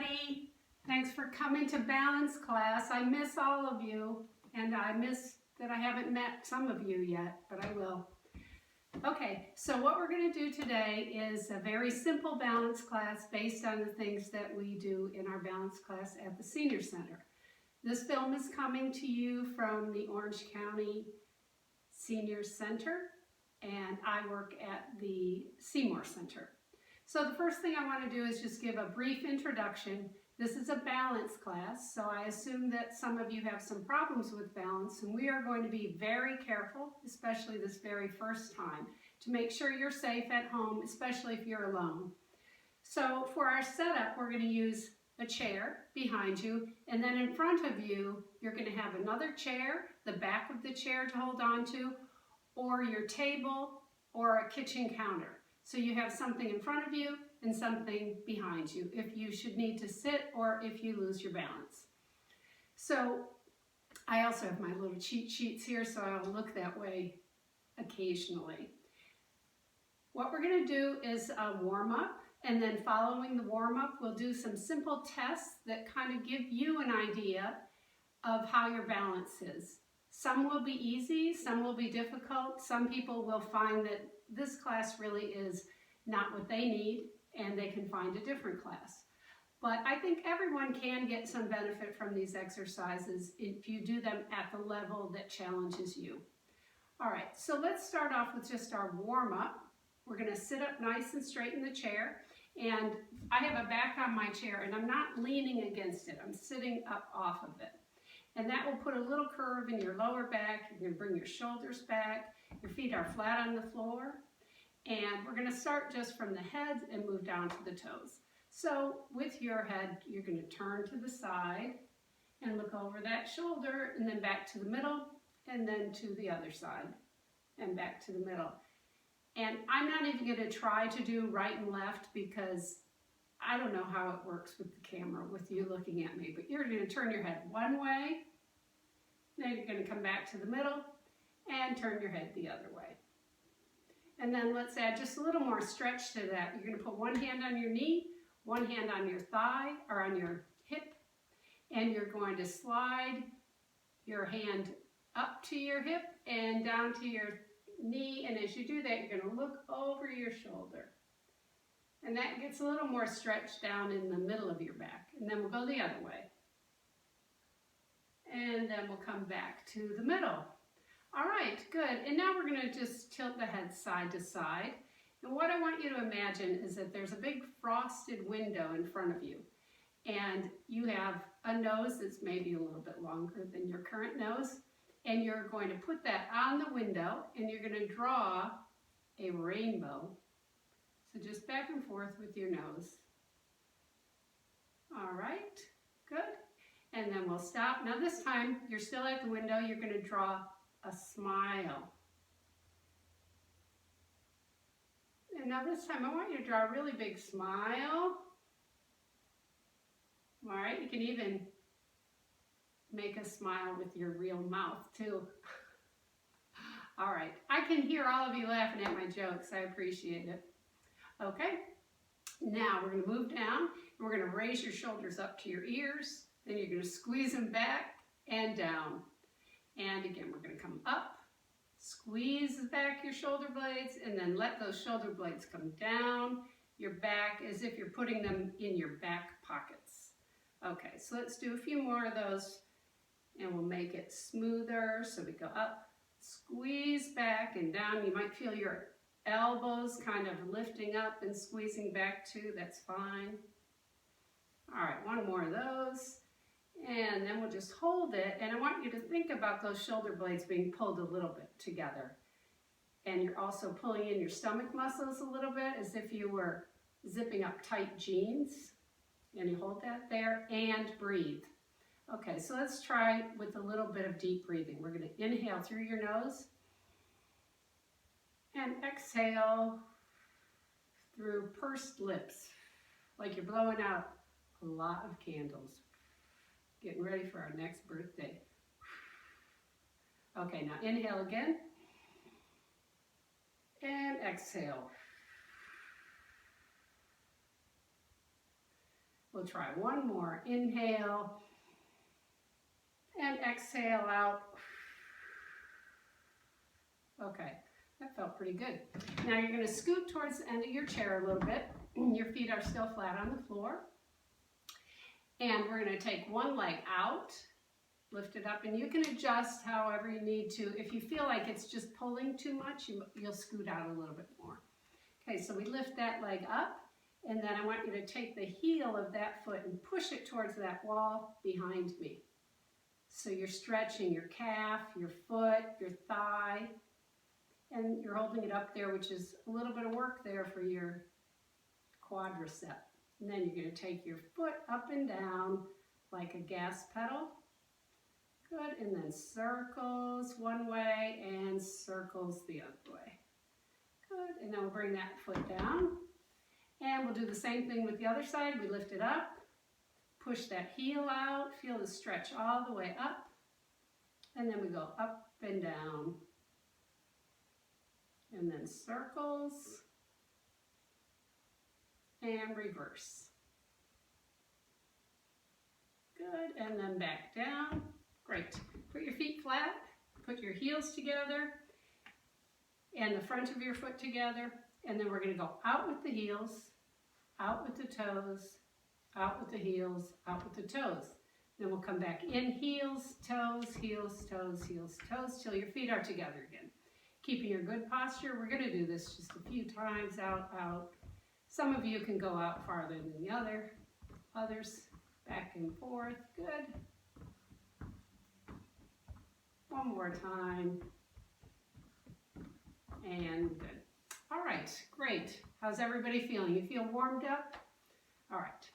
everybody. Thanks for coming to balance class. I miss all of you, and I miss that I haven't met some of you yet, but I will. Okay, so what we're going to do today is a very simple balance class based on the things that we do in our balance class at the Senior Center. This film is coming to you from the Orange County Senior Center, and I work at the Seymour Center. So the first thing I want to do is just give a brief introduction. This is a balance class, so I assume that some of you have some problems with balance, and we are going to be very careful, especially this very first time, to make sure you're safe at home, especially if you're alone. So for our setup, we're going to use a chair behind you, and then in front of you, you're going to have another chair, the back of the chair to hold on to, or your table, or a kitchen counter. So you have something in front of you and something behind you if you should need to sit or if you lose your balance. So I also have my little cheat sheets here, so I'll look that way occasionally. What we're going to do is a warm-up, and then following the warm-up, we'll do some simple tests that kind of give you an idea of how your balance is. Some will be easy, some will be difficult. Some people will find that this class really is not what they need and they can find a different class. But I think everyone can get some benefit from these exercises if you do them at the level that challenges you. All right, so let's start off with just our warm-up. We're going to sit up nice and straight in the chair, and I have a back on my chair and I'm not leaning against it. I'm sitting up off of it. And that will put a little curve in your lower back. You're going to bring your shoulders back. Your feet are flat on the floor. And we're going to start just from the head and move down to the toes. So with your head, you're going to turn to the side and look over that shoulder, and then back to the middle, and then to the other side, and back to the middle. And I'm not even going to try to do right and left because I don't know how it works with the camera, with you looking at me, but you're going to turn your head one way, then you're going to come back to the middle, and turn your head the other way. And then let's add just a little more stretch to that. You're going to put one hand on your knee, one hand on your thigh, or on your hip, and you're going to slide your hand up to your hip and down to your knee, and as you do that, you're going to look over your shoulder. And that gets a little more stretched down in the middle of your back. And then we'll go the other way. And then we'll come back to the middle. All right, good. And now we're going to just tilt the head side to side. And what I want you to imagine is that there's a big frosted window in front of you. And you have a nose that's maybe a little bit longer than your current nose. And you're going to put that on the window, and you're going to draw a rainbow. So just back and forth with your nose. All right, good. And then we'll stop. Now this time, you're still at the window. You're going to draw a smile. And now this time, I want you to draw a really big smile. All right, you can even make a smile with your real mouth too. All right, I can hear all of you laughing at my jokes. I appreciate it. Okay, now we're going to move down, and we're going to raise your shoulders up to your ears, then you're going to squeeze them back and down. And again, we're going to come up, squeeze back your shoulder blades, and then let those shoulder blades come down your back as if you're putting them in your back pockets. Okay, so let's do a few more of those, and we'll make it smoother. So we go up, squeeze back and down. You might feel your elbows kind of lifting up and squeezing back too, that's fine. All right, one more of those. And then we'll just hold it. And I want you to think about those shoulder blades being pulled a little bit together. And you're also pulling in your stomach muscles a little bit as if you were zipping up tight jeans. And you hold that there and breathe. Okay, so let's try with a little bit of deep breathing. We're going to inhale through your nose. And exhale through pursed lips, like you're blowing out a lot of candles. Getting ready for our next birthday. Okay, now inhale again. And exhale. We'll try one more. Inhale and exhale out. Okay, that felt pretty good. Now you're going to scoot towards the end of your chair a little bit. Your feet are still flat on the floor. And we're going to take one leg out, lift it up, and you can adjust however you need to. If you feel like it's just pulling too much, you'll scoot out a little bit more. Okay, so we lift that leg up, and then I want you to take the heel of that foot and push it towards that wall behind me. So you're stretching your calf, your foot, your thigh, and you're holding it up there, which is a little bit of work there for your quadricep. And then you're going to take your foot up and down like a gas pedal. Good, and then circles one way and circles the other way. Good, and then we'll bring that foot down. And we'll do the same thing with the other side. We lift it up, push that heel out, feel the stretch all the way up. And then we go up and down. And then circles. And reverse. Good, and then back down. Great. Put your feet flat, put your heels together, and the front of your foot together, and then we're going to go out with the heels, out with the toes, out with the heels, out with the toes. Then we'll come back in, heels, toes, heels, toes, heels, toes, till your feet are together again. Keeping your good posture. We're going to do this just a few times, out, out. Some of you can go out farther than the others back and forth. Good. One more time. And good. All right, great. How's everybody feeling? You feel warmed up? All right.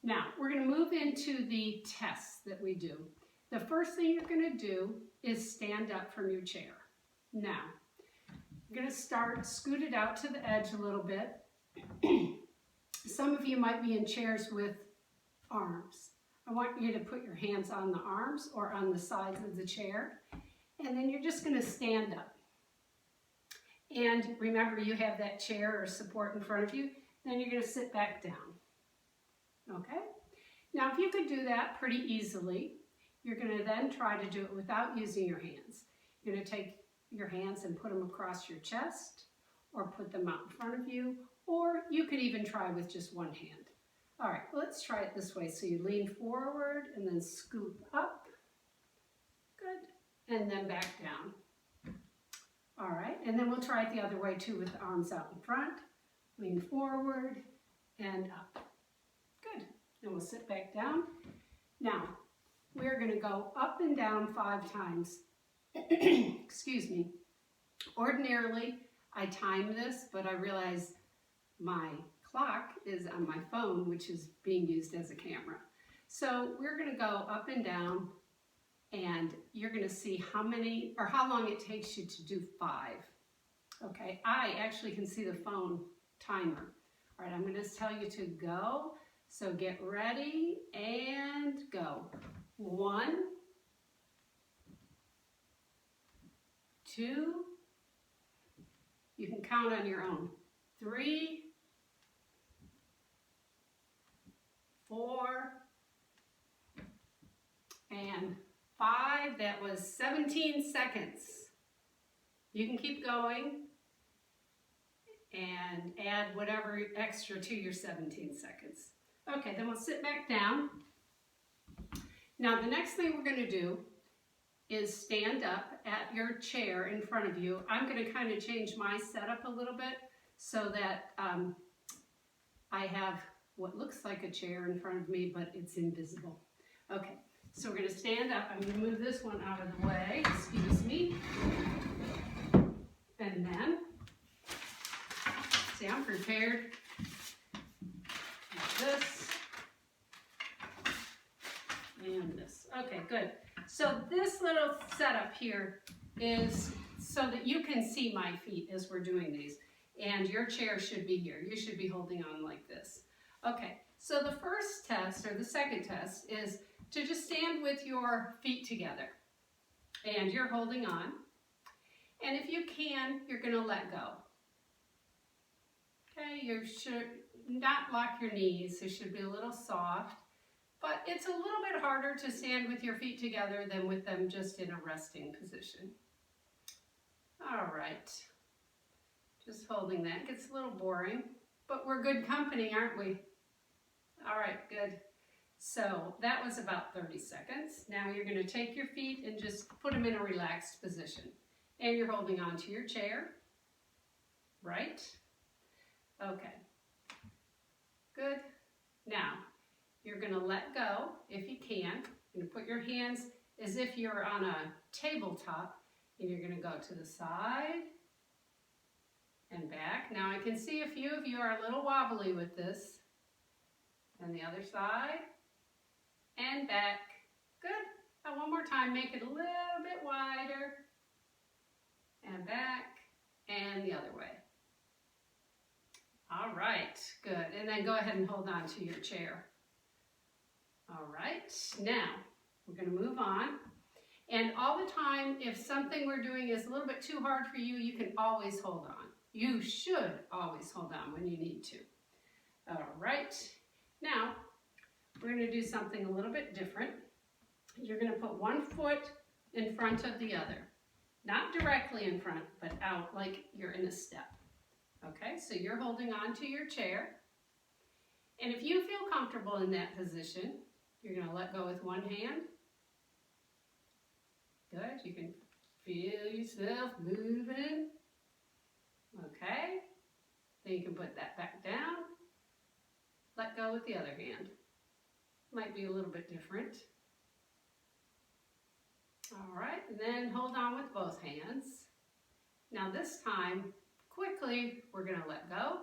Now, we're going to move into the tests that we do. The first thing you're going to do is stand up from your chair. Now, you're going to start scooted out to the edge a little bit. Some of you might be in chairs with arms. I want you to put your hands on the arms or on the sides of the chair, and then you're just going to stand up. And remember, you have that chair or support in front of you. Then you're going to sit back down. Okay? Now, if you could do that pretty easily, you're going to then try to do it without using your hands. You're going to take your hands and put them across your chest, or put them out in front of you, or you could even try with just one hand. All right, let's try it this way. So you lean forward and then scoop up. Good. And then back down. All right, and then we'll try it the other way too, with the arms out in front. Lean forward and up. Good. And we'll sit back down. Now, we're going to go up and down 5 times. Excuse me. Ordinarily, I time this, but I realize my clock is on my phone, which is being used as a camera. So we're going to go up and down, and you're going to see how many or how long it takes you to do 5. Okay, I actually can see the phone timer. All right, I'm going to tell you to go. So get ready and go. 1, 2, you can count on your own. 3, 4, and 5. That was 17 seconds. You can keep going and add whatever extra to your 17 seconds. Okay, then we'll sit back down. Now the next thing we're going to do is stand up at your chair in front of you. I'm going to kind of change my setup a little bit so that I have what looks like a chair in front of me, but it's invisible. Okay, so we're going to stand up. I'm going to move this one out of the way. Excuse me. And then, see, I'm prepared. Like this. And this. Okay, good. So this little setup here is so that you can see my feet as we're doing these. And your chair should be here. You should be holding on like this. Okay, so the first test, or the second test, is to just stand with your feet together. And you're holding on. And if you can, you're going to let go. Okay, not lock your knees. They should be a little soft, but it's a little bit harder to stand with your feet together than with them just in a resting position. All right, just holding that. Gets a little boring, but we're good company, aren't we? All right, good. So that was about 30 seconds. Now you're going to take your feet and just put them in a relaxed position. And you're holding on to your chair, right? Okay, good. Now, you're going to let go if you can. You're going to put your hands as if you're on a tabletop, and you're going to go to the side and back. Now I can see a few of you are a little wobbly with this. And the other side and back. Good. Now one more time, make it a little bit wider. And back and the other way. All right, good. And then go ahead and hold on to your chair. All right, now we're going to move on. And all the time, if something we're doing is a little bit too hard for you, you can always hold on. You should always hold on when you need to. All right, now we're going to do something a little bit different. You're going to put one foot in front of the other. Not directly in front, but out like you're in a step. Okay, so you're holding on to your chair. And if you feel comfortable in that position, you're going to let go with one hand. Good, you can feel yourself moving. Okay, then you can put that back down. Let go with the other hand. Might be a little bit different. All right, and then hold on with both hands. Now this time, quickly, we're going to let go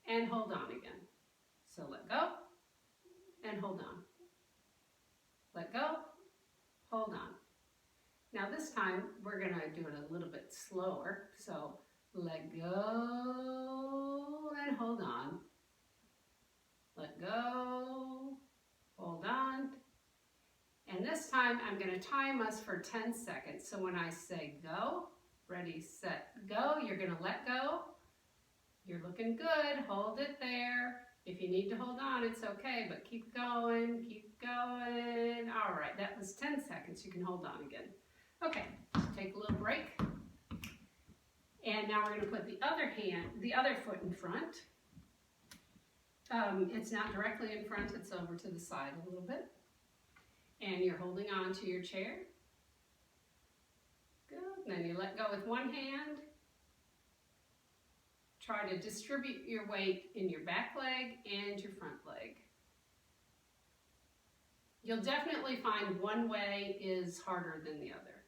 and hold on again. So let go and hold on. Let go, hold on. Now this time, we're going to do it a little bit slower. So let go and hold on. Let go, hold on. And this time, I'm going to time us for 10 seconds. So when I say go, ready, set, go, you're going to let go. You're looking good. Hold it there. If you need to hold on, it's okay, but keep going, keep going. All right, that was 10 seconds. You can hold on again. Okay, take a little break. And now we're going to put the other foot in front. It's not directly in front, it's over to the side a little bit. And you're holding on to your chair. Good. And then you let go with one hand. Try to distribute your weight in your back leg and your front leg. You'll definitely find one way is harder than the other.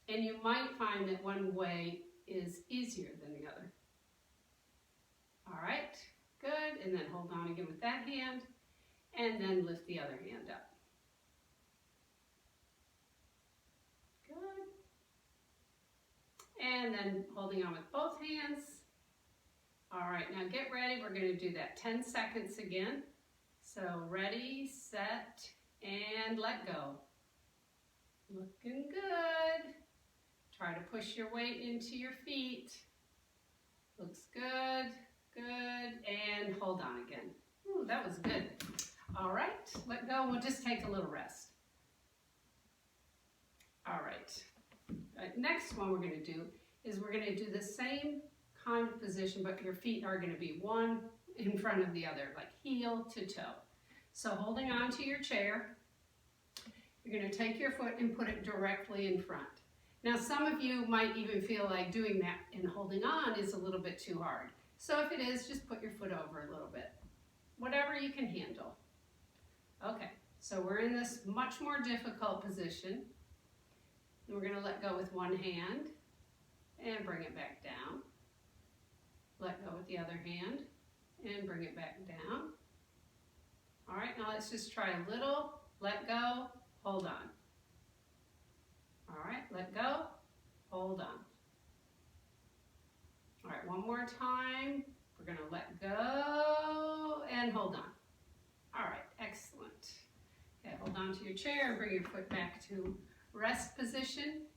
And you might find that one way is easier than the other. All right, good. And then hold on again with that hand. And then lift the other hand up. Good. And then holding on with both hands. All right, now get ready. We're going to do that 10 seconds again. So ready, set, and let go. Looking good. Try to push your weight into your feet. Looks good, good, and hold on again. Ooh, that was good. All right, let go. We'll just take a little rest. All right. Next one we're going to do is we're going to do the same kind of position, but your feet are going to be one in front of the other, like heel to toe. So holding on to your chair, you're going to take your foot and put it directly in front. Now some of you might even feel like doing that and holding on is a little bit too hard. So if it is, just put your foot over a little bit. Whatever you can handle. Okay, so we're in this much more difficult position. And we're going to let go with one hand and bring it back down. Let go with the other hand and bring it back down. All right, now let's just try a little. Let go, hold on. All right, let go, hold on. All right, one more time. We're going to let go and hold on. All right, excellent. Okay, hold on to your chair and bring your foot back to rest position.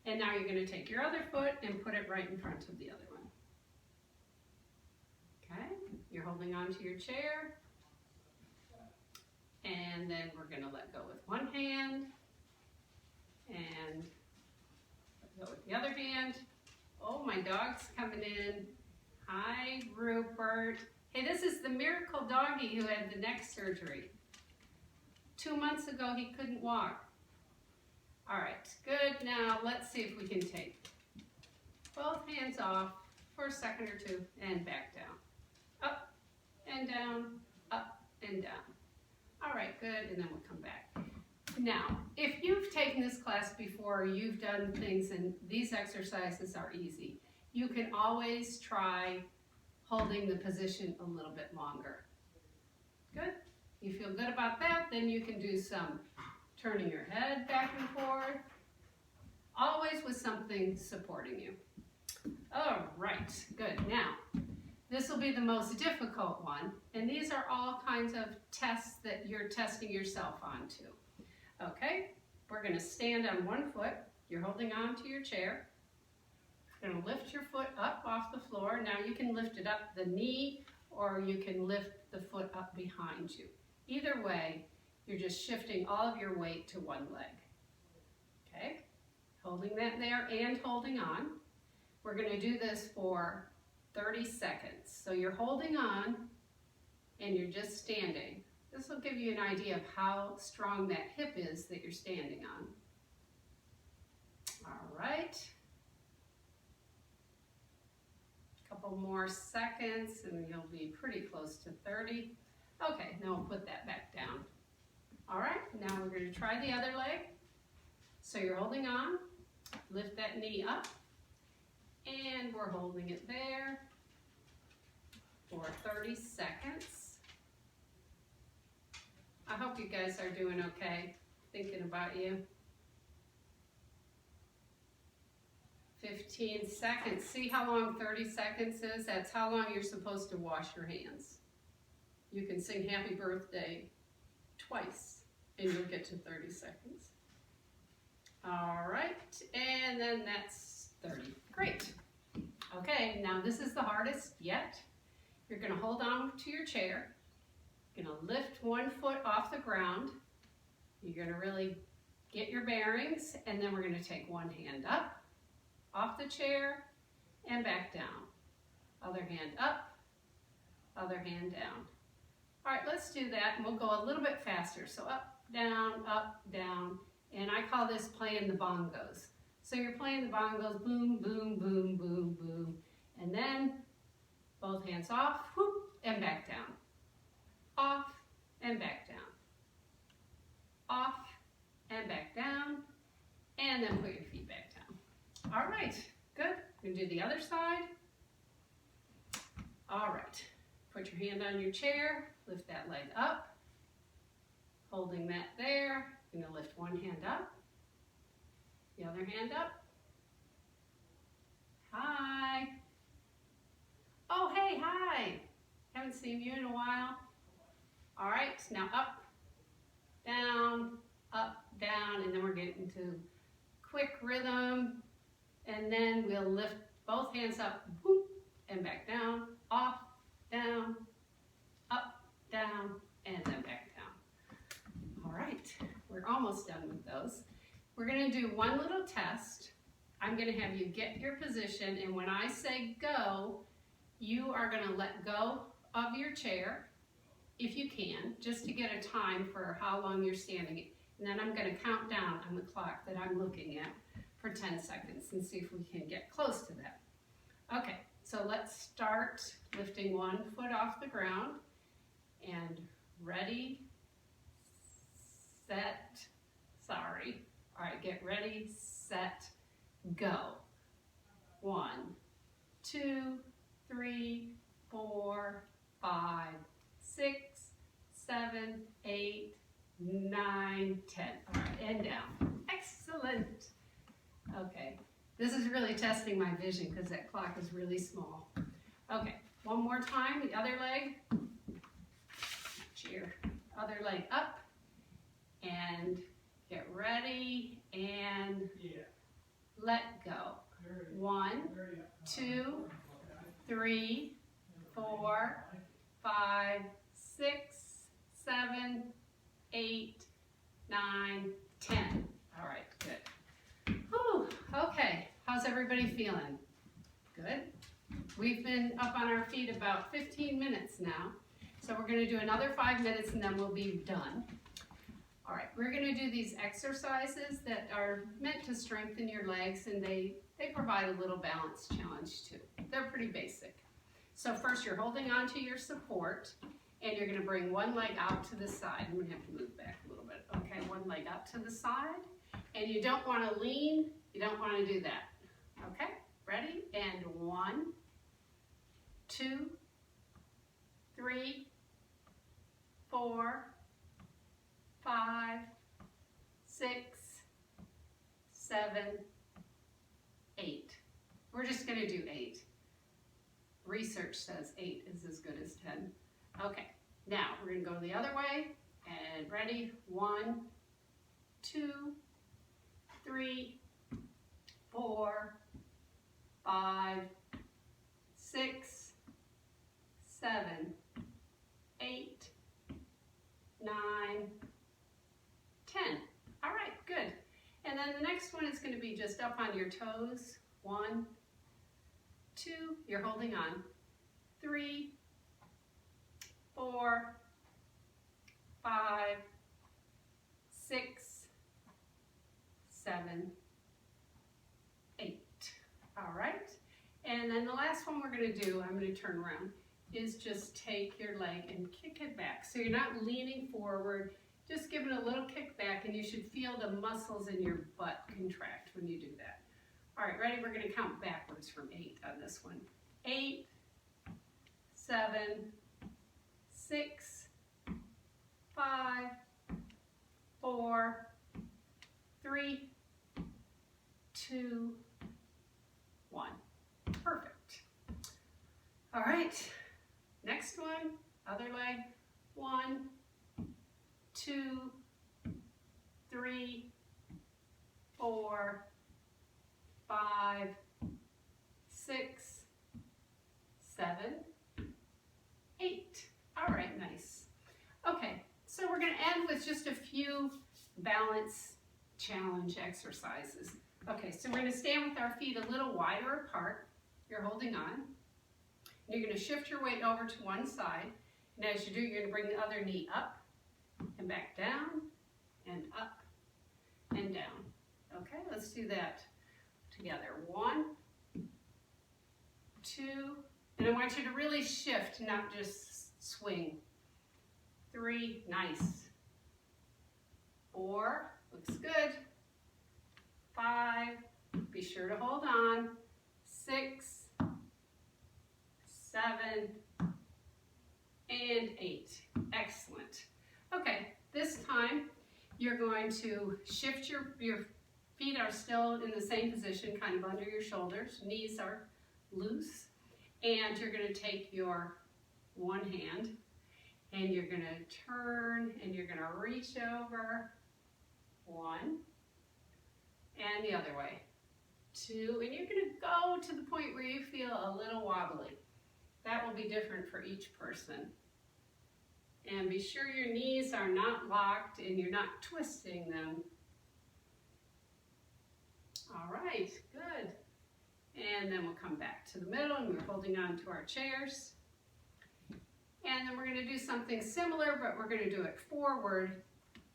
And now you're going to take your other foot and put it right in front of the other one. You're holding on to your chair. And then we're going to let go with one hand. And let go with the other hand. Oh, my dog's coming in. Hi, Rupert. Hey, this is the miracle doggy who had the neck surgery. 2 months ago, he couldn't walk. All right, good. Now, let's see if we can take both hands off for a second or two and back down. Up and down, up and down. All right, good, and then we'll come back. Now, if you've taken this class before, you've done things, and these exercises are easy. You can always try holding the position a little bit longer. Good? You feel good about that? Then you can do some turning your head back and forth, always with something supporting you. All right, good. Now, this will be the most difficult one, and these are all kinds of tests that you're testing yourself on too. Okay, we're going to stand on one foot. You're holding on to your chair. You're going to lift your foot up off the floor. Now you can lift it up the knee, or you can lift the foot up behind you. Either way, you're just shifting all of your weight to one leg. Okay, holding that there and holding on. We're going to do this for 30 seconds. So you're holding on and you're just standing. This will give you an idea of how strong that hip is that you're standing on. All right. A couple more seconds and you'll be pretty close to 30. Okay, now we'll put that back down. All right, now we're going to try the other leg. So you're holding on, lift that knee up, and we're holding it there for 30 seconds. I hope you guys are doing okay, thinking about you. 15 seconds. See how long 30 seconds is? That's how long you're supposed to wash your hands. You can sing happy birthday twice and you'll get to 30 seconds. All right, and then that's 30. Great. Okay, now this is the hardest yet. You're going to hold on to your chair. You're going to lift one foot off the ground. You're going to really get your bearings, and then we're going to take one hand up, off the chair, and back down. Other hand up, other hand down. All right, let's do that, and we'll go a little bit faster. So up, down, and I call this playing the bongos. So you're playing the bongos, boom, boom, boom, boom, boom, and then both hands off, whoop, and back down. Off and back down. Off and back down, and then put your feet back down. All right, good. We're going to do the other side. All right, put your hand on your chair, lift that leg up, holding that there. You're going to lift one hand up, the other hand up. Hi. Oh, hey, hi. Haven't seen you in a while. All right, now up, down, and then we're getting to quick rhythm. And then we'll lift both hands up, whoop, and back down, off, down, up, down, and then back down. All right, we're almost done with those. We're going to do one little test. I'm going to have you get your position, and when I say go, you are going to let go of your chair, if you can, just to get a time for how long you're standing. And then I'm going to count down on the clock that I'm looking at for 10 seconds and see if we can get close to that. Okay, so let's start lifting one foot off the ground. And ready, set, sorry. All right, get ready, set, go. 1, 2, 3, 4, 5, 6, 7, 8, 9, 10. All right, and down. Excellent. Okay, this is really testing my vision because that clock is really small. Okay, one more time, the other leg. Cheer. Other leg up. And get ready and let go. 1, 2, 3, 4, 5, 6, 7, 8, 9, 10. All right, good. Whew, okay, how's everybody feeling? Good. We've been up on our feet about 15 minutes now. So we're going to do another 5 minutes and then we'll be done. All right, we're going to do these exercises that are meant to strengthen your legs, and they provide a little balance challenge too. They're pretty basic. So first you're holding on to your support, and you're going to bring one leg out to the side. I'm going to have to move back a little bit. Okay, one leg out to the side, and you don't want to lean. You don't want to do that. Okay, ready? And 1, 2, 3, 4, 5, 6, 7, 8. We're just going to do 8. Research says 8 is as good as 10. Okay, now we're going to go the other way. And ready? 1, 2, 3, 4, 5, 6, 7, 8, 9, 10. All right, good. And then the next one is going to be just up on your toes. 1, 2, you're holding on. 3, 4, 5, 6, 7, 8. All right. And then the last one we're going to do, I'm going to turn around, is just take your leg and kick it back. So you're not leaning forward, just give it a little kick back, and you should feel the muscles in your butt contract when you do that. All right, ready? We're going to count backwards from 8 on this one. 8, 7, 6, 5, 4, 3, 2, 1. Perfect. All right. Next one, other leg. 1, 2, 3, 4, 5, 6, 7, 8. All right, nice. Okay, so we're going to end with just a few balance challenge exercises. Okay, so we're going to stand with our feet a little wider apart. You're holding on. And you're going to shift your weight over to one side. And as you do, you're going to bring the other knee up and back down and up and down. Okay, let's do that together. 1, 2, and I want you to really shift, not just swing. 3, nice. 4, looks good. 5, be sure to hold on. 6, 7, and 8. Excellent. Okay, this time you're going to shift your feet are still in the same position, kind of under your shoulders. Knees are loose. And you're going to take your one hand and you're going to turn and you're going to reach over. 1. And the other way. 2. And you're going to go to the point where you feel a little wobbly. That will be different for each person. And be sure your knees are not locked and you're not twisting them. All right, good. And then we'll come back to the middle and we're holding on to our chairs. And then we're going to do something similar, but we're going to do it forward.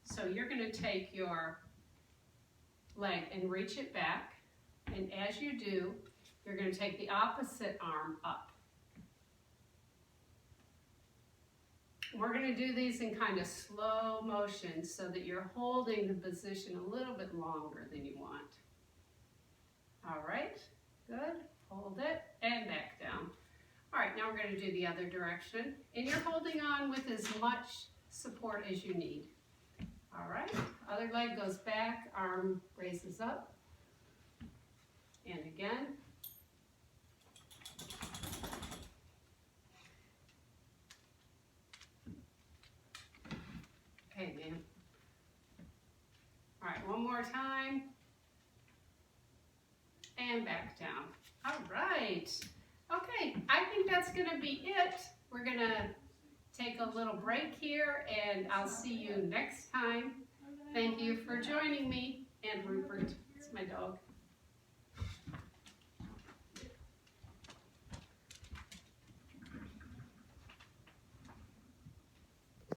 So you're going to take your leg and reach it back. And as you do, you're going to take the opposite arm up. We're going to do these in kind of slow motion so that you're holding the position a little bit longer than you want. All right, good. Hold it and back down. All right, now we're going to do the other direction. And you're holding on with as much support as you need. All right, other leg goes back, arm raises up. And again. Okay, man. All right, one more time. And back down. All right. Okay, I think that's going to be it. We're going to take a little break here, and I'll see you next time. Thank you for joining me, and Rupert, it's my dog.